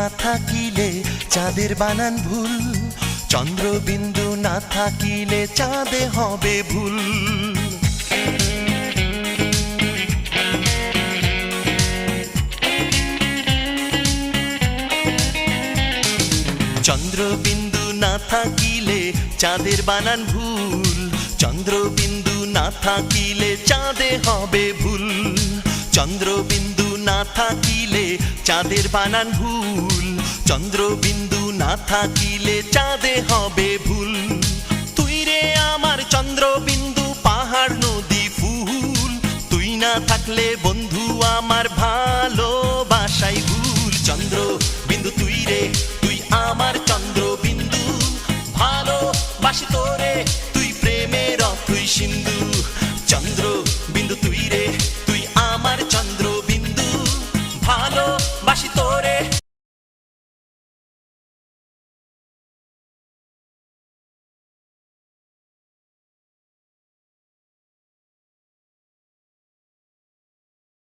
না থাকিলে চাঁদের বানান ভুল, চন্দ্রবিন্দু না থাকিলে চাঁদে হবে ভুল। চন্দ্রবিন্দু না থাকিলে চাঁদের বানান ভুল, চন্দ্রবিন্দু না থাকিলে চাঁদে হবে ভুল। চন্দ্রবিন্দু না থাকিলে চাঁদের বানান ভুল, চন্দ্রবিন্দু না থাকিলে চাঁদে হবে ভুল। তুই রে আমার চন্দ্রবিন্দু, পাহাড় নদী ফুল, তুই না থাকলে বন্ধু আমার ভালোবাসাই